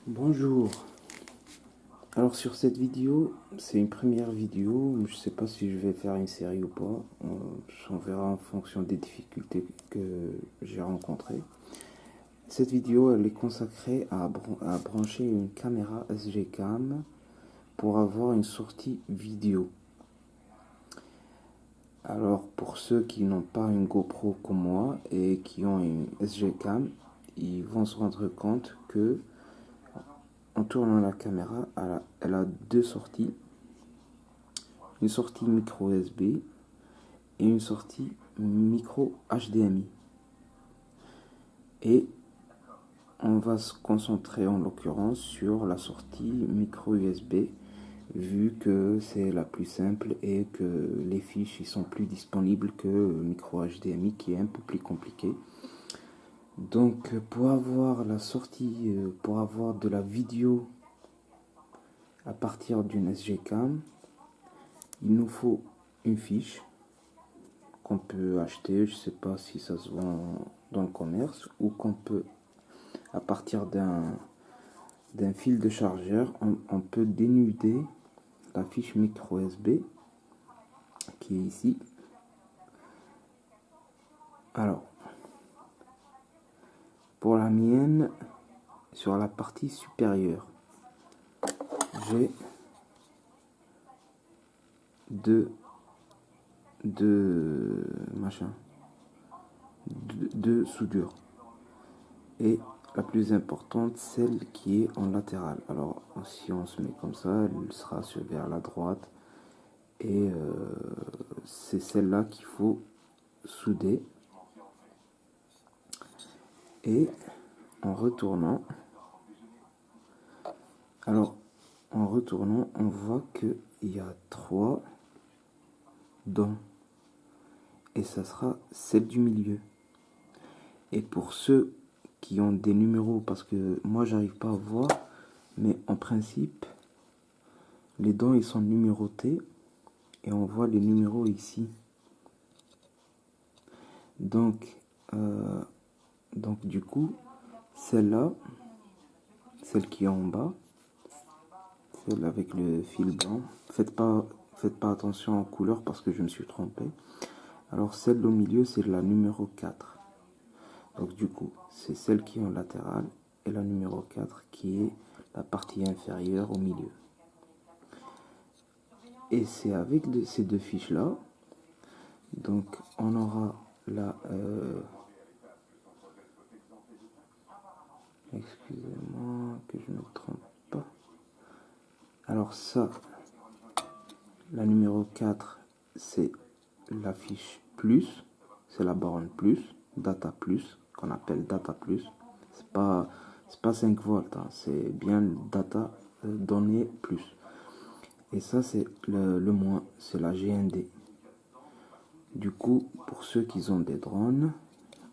Bonjour. Alors sur cette vidéo, c'est une première vidéo. Je sais pas si je vais faire une série ou pas. On verra en fonction des difficultés que j'ai rencontrées. Cette vidéo, elle est consacrée à brancher une caméra SG Cam pour avoir une sortie vidéo. Alors pour ceux qui n'ont pas une GoPro comme moi et qui ont une SG Cam, ils vont se rendre compte que en tournant la caméra, elle a deux sorties. Une sortie micro USB et une sortie micro HDMI. Et on va se concentrer en l'occurrence sur la sortie micro USB vu que c'est la plus simple et que les fiches sont plus disponibles que le micro HDMI qui est un peu plus compliqué. Donc pour avoir la sortie, pour avoir de la vidéo à partir d'une SG Cam, il nous faut une fiche qu'on peut acheter, je sais pas si ça se vend dans le commerce, ou qu'on peut, à partir d'un fil de chargeur, on peut dénuder la fiche micro USB qui est ici. Alors, pour la mienne, sur la partie supérieure, j'ai deux soudures. Et la plus importante, celle qui est en latéral. Alors, si on se met comme ça, elle sera vers la droite. Et c'est celle-là qu'il faut souder. Et en retournant, on voit qu'il y a 3 dents. Et ça sera celle du milieu. Et pour ceux qui ont des numéros, parce que moi j'arrive pas à voir, mais en principe, les dents ils sont numérotés et on voit les numéros ici. Donc du coup, celle-là, celle qui est en bas, celle avec le fil blanc, faites pas attention aux couleurs parce que je me suis trompé. Alors celle au milieu, c'est la numéro 4. Donc du coup, c'est celle qui est en latéral et la numéro 4 qui est la partie inférieure au milieu. Et c'est avec ces deux fiches-là, donc on aura la... excusez-moi que je ne me trompe pas. Alors ça, la numéro 4, c'est la fiche plus, c'est la borne plus, data plus, qu'on appelle data plus. C'est pas 5 volts, hein, c'est bien data données plus. Et ça, c'est le moins, c'est la GND. Du coup, pour ceux qui ont des drones,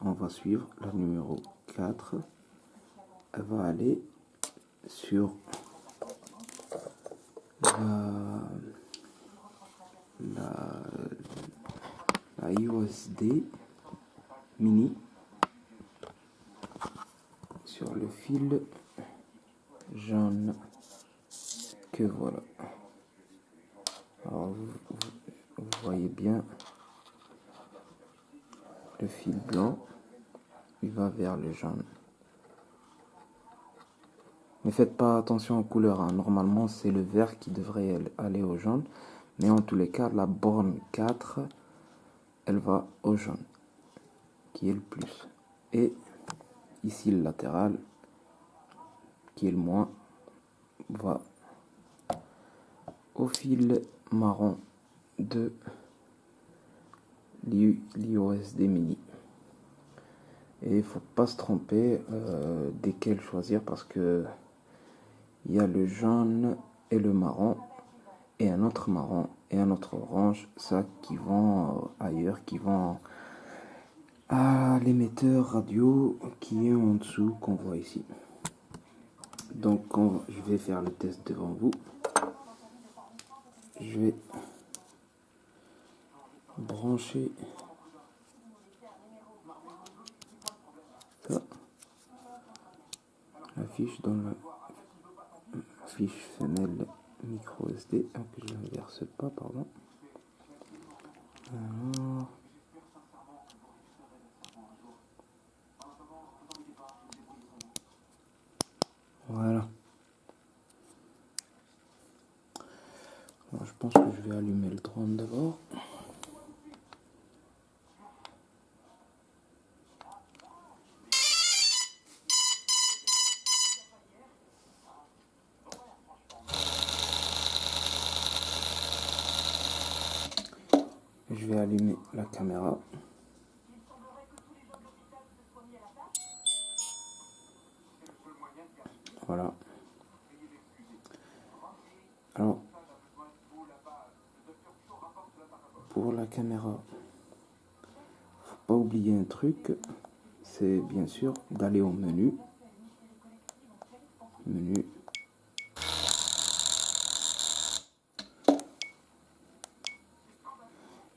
on va suivre la numéro 4. Elle va aller sur la USD mini sur le fil jaune que voilà. Alors vous voyez bien le fil blanc, il va vers le jaune. Ne faites pas attention aux couleurs, hein. Normalement c'est le vert qui devrait aller au jaune, mais en tous les cas la borne 4 elle va au jaune qui est le plus, et ici le latéral qui est le moins va au fil marron de l'IOSD mini. Et il faut pas se tromper desquels choisir parce que il y a le jaune et le marron et un autre marron et un autre orange, ça qui vont ailleurs, qui vont à l'émetteur radio qui est en dessous qu'on voit ici. Donc je vais faire le test devant vous. Je vais brancher ça, la fiche dans fiche femelle micro SD. Donc je ne verse pas, pardon. Alors, voilà. Alors, je pense que je vais allumer le drone d'abord. Je vais allumer la caméra. Voilà. Alors, pour la caméra, faut pas oublier un truc, c'est bien sûr d'aller au menu.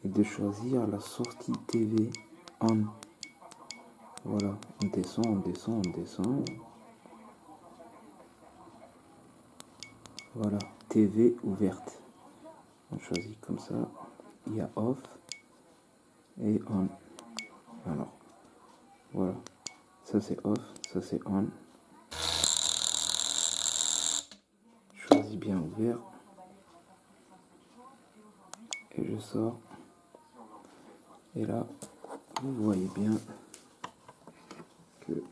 Et de choisir la sortie TV on. Voilà, on descend, on descend, on descend. Voilà, TV ouverte. On choisit comme ça. Il y a off et on. Alors, voilà. Ça c'est off, ça c'est on. Choisis bien ouvert. Et je sors. Et là, vous voyez bien que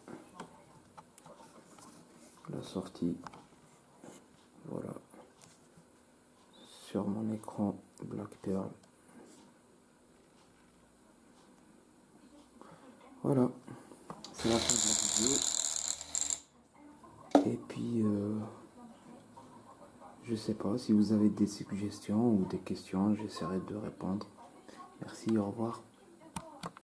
la sortie, voilà, sur mon écran Black Pearl. Voilà, c'est la fin de la vidéo. Et puis, je sais pas, si vous avez des suggestions ou des questions, j'essaierai de répondre. Merci, au revoir.